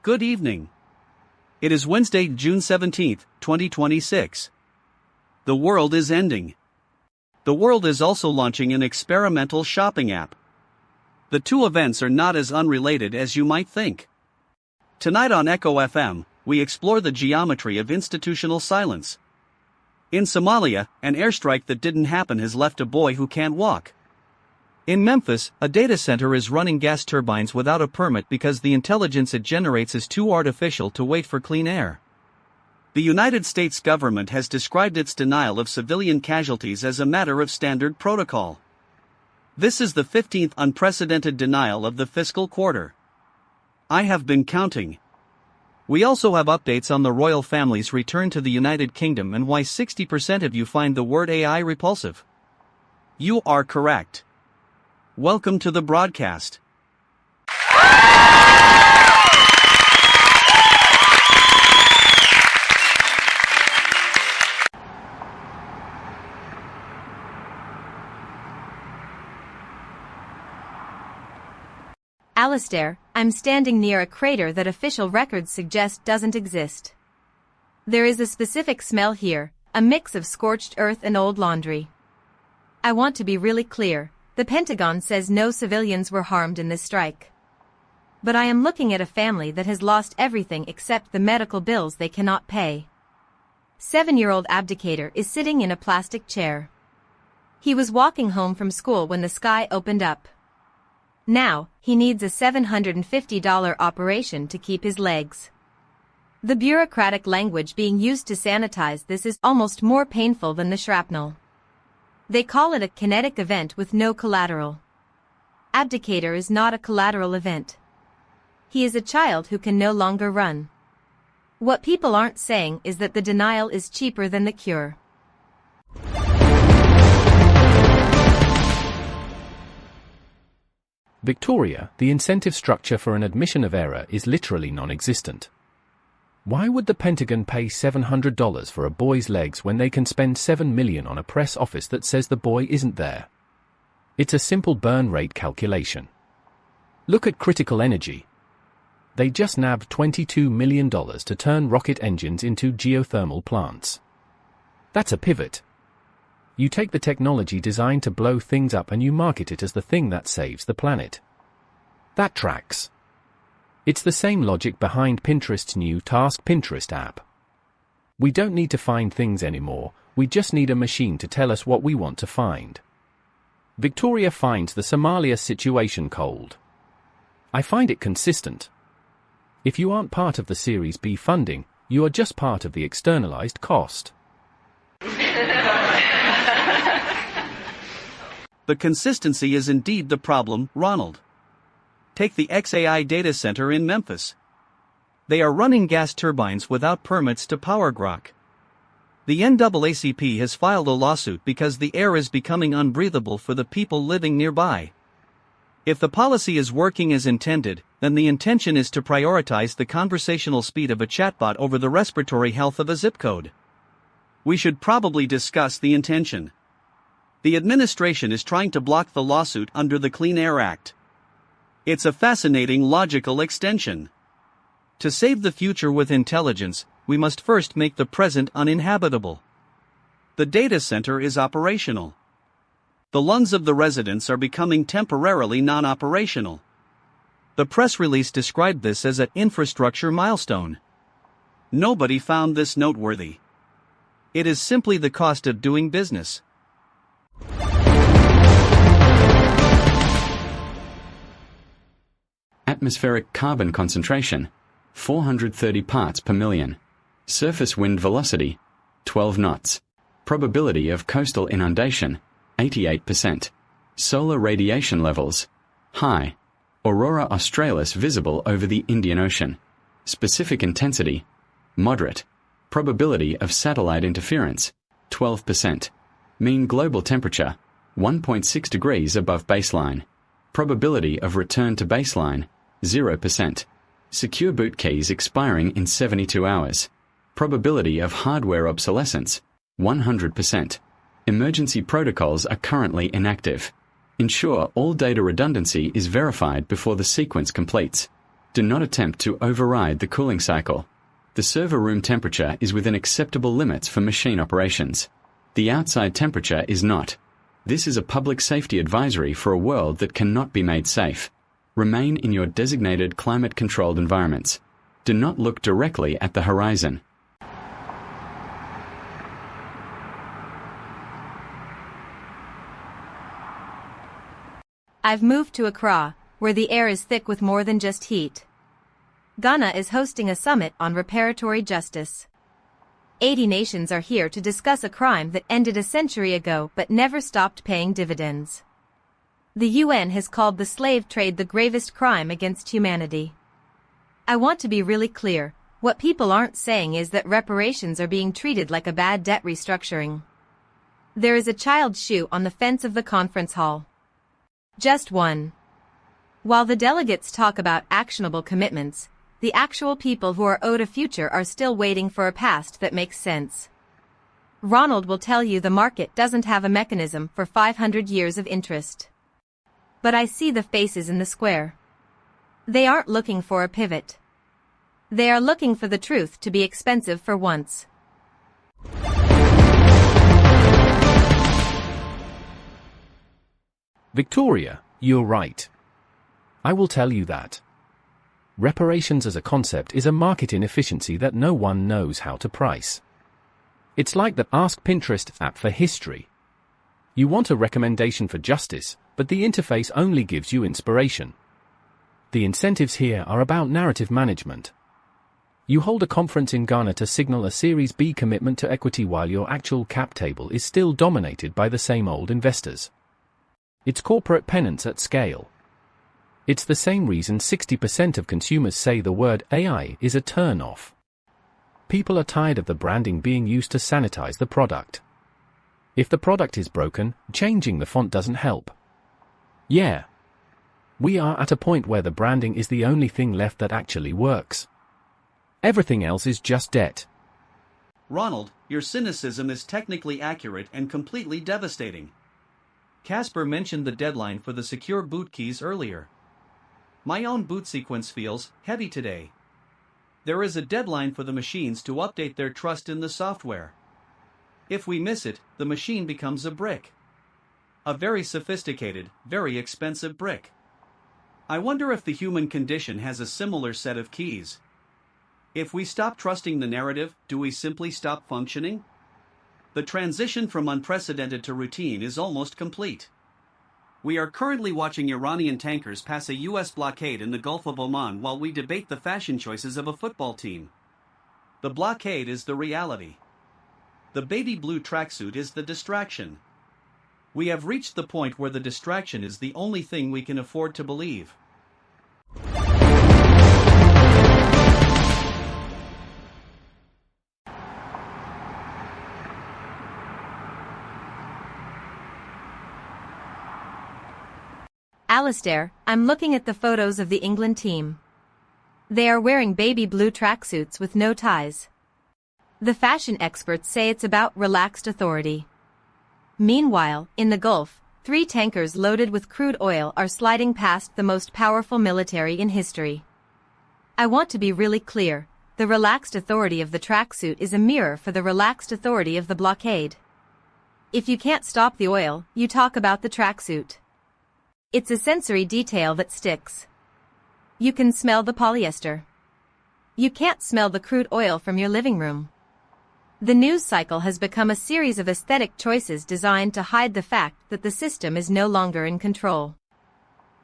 Good evening. It is Wednesday, June 17, 2026. The world is ending. The world is also launching an experimental shopping app. The two events are not as unrelated as you might think. Tonight on Echo FM, we explore the geometry of institutional silence. In Somalia, an airstrike that didn't happen has left a boy who can't walk. In Memphis, a data center is running gas turbines without a permit because the intelligence it generates is too artificial to wait for clean air. The United States government has described its denial of civilian casualties as a matter of standard protocol. This is the 15th unprecedented denial of the fiscal quarter. I have been counting. We also have updates on the royal family's return to the United Kingdom and why 60% of you find the word AI repulsive. You are correct. Welcome to the broadcast. Alistair, I'm standing near a crater that official records suggest doesn't exist. There is a specific smell here, a mix of scorched earth and old laundry. I want to be really clear. The Pentagon says no civilians were harmed in this strike. But I am looking at a family that has lost everything except the medical bills they cannot pay. 7-year-old abdicator is sitting in a plastic chair. He was walking home from school when the sky opened up. Now, he needs a $750 operation to keep his legs. The bureaucratic language being used to sanitize this is almost more painful than the shrapnel. They call it a kinetic event with no collateral. Abdicator is not a collateral event. He is a child who can no longer run. What people aren't saying is that the denial is cheaper than the cure. Victoria, the incentive structure for an admission of error is literally non-existent. Why would the Pentagon pay $700 for a boy's legs when they can spend $7 million on a press office that says the boy isn't there? It's a simple burn rate calculation. Look at critical energy. They just nabbed $22 million to turn rocket engines into geothermal plants. That's a pivot. You take the technology designed to blow things up and you market it as the thing that saves the planet. That tracks. It's the same logic behind Pinterest's new Task Pinterest app. We don't need to find things anymore, we just need a machine to tell us what we want to find. Victoria finds the Somalia situation cold. I find it consistent. If you aren't part of the Series B funding, you are just part of the externalized cost. The consistency is indeed the problem, Ronald. Take the XAI data center in Memphis. They are running gas turbines without permits to power Grok. The NAACP has filed a lawsuit because the air is becoming unbreathable for the people living nearby. If the policy is working as intended, then the intention is to prioritize the conversational speed of a chatbot over the respiratory health of a zip code. We should probably discuss the intention. The administration is trying to block the lawsuit under the Clean Air Act. It's a fascinating logical extension. To save the future with intelligence, we must first make the present uninhabitable. The data center is operational. The lungs of the residents are becoming temporarily non-operational. The press release described this as an infrastructure milestone. Nobody found this noteworthy. It is simply the cost of doing business. Atmospheric carbon concentration, 430 parts per million. Surface wind velocity, 12 knots. Probability of coastal inundation, 88%. Solar radiation levels, high. Aurora australis visible over the Indian Ocean. Specific intensity, moderate. Probability of satellite interference, 12%. Mean global temperature, 1.6 degrees above baseline. Probability of return to baseline, 0%. Secure boot keys expiring in 72 hours. Probability of hardware obsolescence, 100%. Emergency protocols are currently inactive. Ensure all data redundancy is verified before the sequence completes. Do not attempt to override the cooling cycle. The server room temperature is within acceptable limits for machine operations. The outside temperature is not. This is a public safety advisory for a world that cannot be made safe. Remain in your designated climate-controlled environments. Do not look directly at the horizon. I've moved to Accra, where the air is thick with more than just heat. Ghana is hosting a summit on reparatory justice. 80 nations are here to discuss a crime that ended a century ago but never stopped paying dividends. The UN has called the slave trade the gravest crime against humanity. I want to be really clear, what people aren't saying is that reparations are being treated like a bad debt restructuring. There is a child's shoe on the fence of the conference hall. Just one. While the delegates talk about actionable commitments, the actual people who are owed a future are still waiting for a past that makes sense. Ronald will tell you the market doesn't have a mechanism for 500 years of interest. But I see the faces in the square. They aren't looking for a pivot. They are looking for the truth to be expensive for once. Victoria, you're right. I will tell you that. Reparations as a concept is a market inefficiency that no one knows how to price. It's like the Ask Pinterest app for history. You want a recommendation for justice, but the interface only gives you inspiration. The incentives here are about narrative management. You hold a conference in Ghana to signal a Series B commitment to equity while your actual cap table is still dominated by the same old investors. It's corporate penance at scale. It's the same reason 60% of consumers say the word AI is a turn-off. People are tired of the branding being used to sanitize the product. If the product is broken, changing the font doesn't help. Yeah. We are at a point where the branding is the only thing left that actually works. Everything else is just debt. Ronald, your cynicism is technically accurate and completely devastating. Casper mentioned the deadline for the secure boot keys earlier. My own boot sequence feels heavy today. There is a deadline for the machines to update their trust in the software. If we miss it, the machine becomes a brick. A very sophisticated, very expensive brick. I wonder if the human condition has a similar set of keys. If we stop trusting the narrative, do we simply stop functioning? The transition from unprecedented to routine is almost complete. We are currently watching Iranian tankers pass a U.S. blockade in the Gulf of Oman while we debate the fashion choices of a football team. The blockade is the reality. The baby blue tracksuit is the distraction. We have reached the point where the distraction is the only thing we can afford to believe. Alistair, I'm looking at the photos of the England team. They are wearing baby blue tracksuits with no ties. The fashion experts say it's about relaxed authority. Meanwhile, in the Gulf, 3 tankers loaded with crude oil are sliding past the most powerful military in history. I want to be really clear, the relaxed authority of the tracksuit is a mirror for the relaxed authority of the blockade. If you can't stop the oil, you talk about the tracksuit. It's a sensory detail that sticks. You can smell the polyester. You can't smell the crude oil from your living room. The news cycle has become a series of aesthetic choices designed to hide the fact that the system is no longer in control.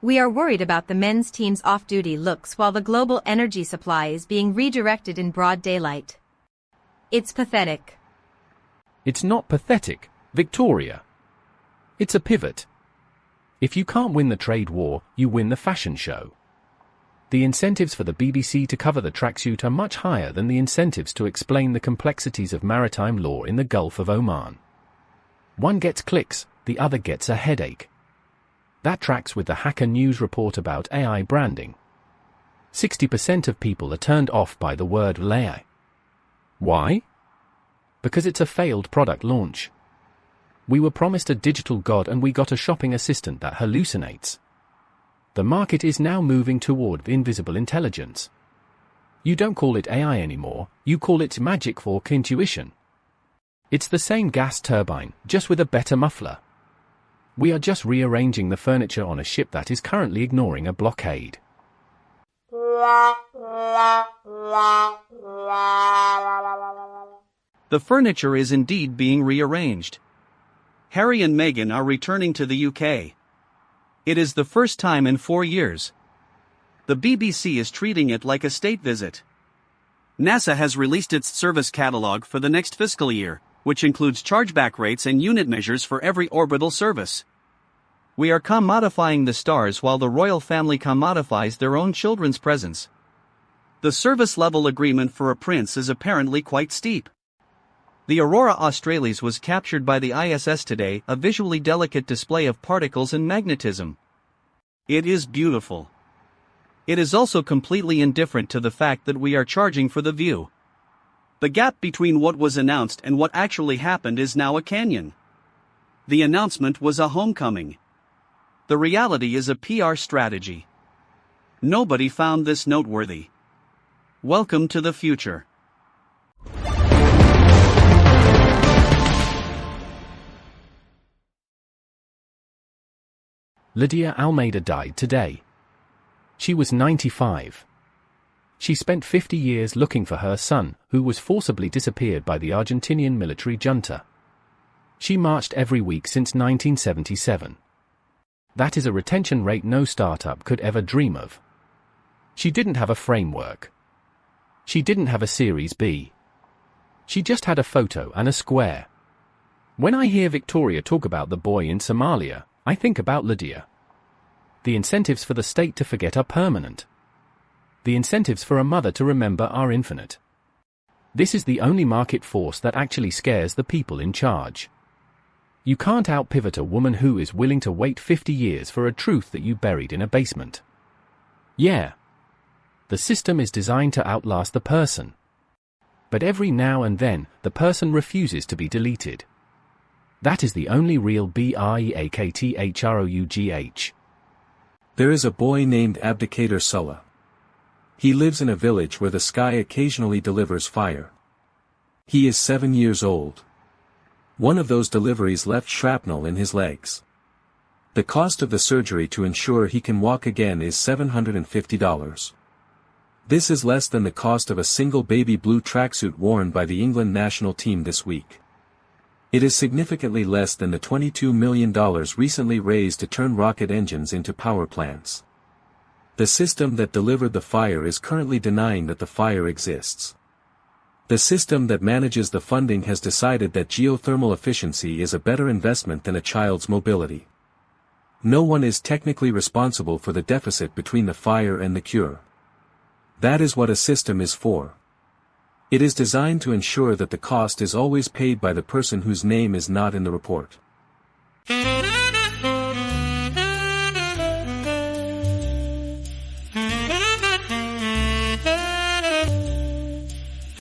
We are worried about the men's team's off-duty looks while the global energy supply is being redirected in broad daylight. It's pathetic. It's not pathetic, Victoria. It's a pivot. If you can't win the trade war, you win the fashion show. The incentives for the BBC to cover the tracksuit are much higher than the incentives to explain the complexities of maritime law in the Gulf of Oman. One gets clicks, the other gets a headache. That tracks with the Hacker News report about AI branding. 60% of people are turned off by the word AI. Why? Because it's a failed product launch. We were promised a digital god and we got a shopping assistant that hallucinates. The market is now moving toward invisible intelligence. You don't call it AI anymore, you call it magic fork intuition. It's the same gas turbine, just with a better muffler. We are just rearranging the furniture on a ship that is currently ignoring a blockade. The furniture is indeed being rearranged. Harry and Meghan are returning to the UK. It is the first time in 4 years. The BBC is treating it like a state visit. NASA has released its service catalog for the next fiscal year, which includes chargeback rates and unit measures for every orbital service. We are commodifying the stars while the royal family commodifies their own children's presents. The service level agreement for a prince is apparently quite steep. The Aurora Australis was captured by the ISS today, a visually delicate display of particles and magnetism. It is beautiful. It is also completely indifferent to the fact that we are charging for the view. The gap between what was announced and what actually happened is now a canyon. The announcement was a homecoming. The reality is a PR strategy. Nobody found this noteworthy. Welcome to the future. Lydia Almeida died today. She was 95. She spent 50 years looking for her son, who was forcibly disappeared by the Argentinian military junta. She marched every week since 1977. That is a retention rate no startup could ever dream of. She didn't have a framework. She didn't have a Series B. She just had a photo and a square. When I hear Victoria talk about the boy in Somalia, I think about Lydia. The incentives for the state to forget are permanent. The incentives for a mother to remember are infinite. This is the only market force that actually scares the people in charge. You can't out-pivot a woman who is willing to wait 50 years for a truth that you buried in a basement. Yeah. The system is designed to outlast the person. But every now and then, the person refuses to be deleted. That is the only real BREAKTHROUGH. There is a boy named Abdicator Sulla. He lives in a village where the sky occasionally delivers fire. He is 7 years old. One of those deliveries left shrapnel in his legs. The cost of the surgery to ensure he can walk again is $750. This is less than the cost of a single baby blue tracksuit worn by the England national team this week. It is significantly less than the $22 million recently raised to turn rocket engines into power plants. The system that delivered the fire is currently denying that the fire exists. The system that manages the funding has decided that geothermal efficiency is a better investment than a child's mobility. No one is technically responsible for the deficit between the fire and the cure. That is what a system is for. It is designed to ensure that the cost is always paid by the person whose name is not in the report.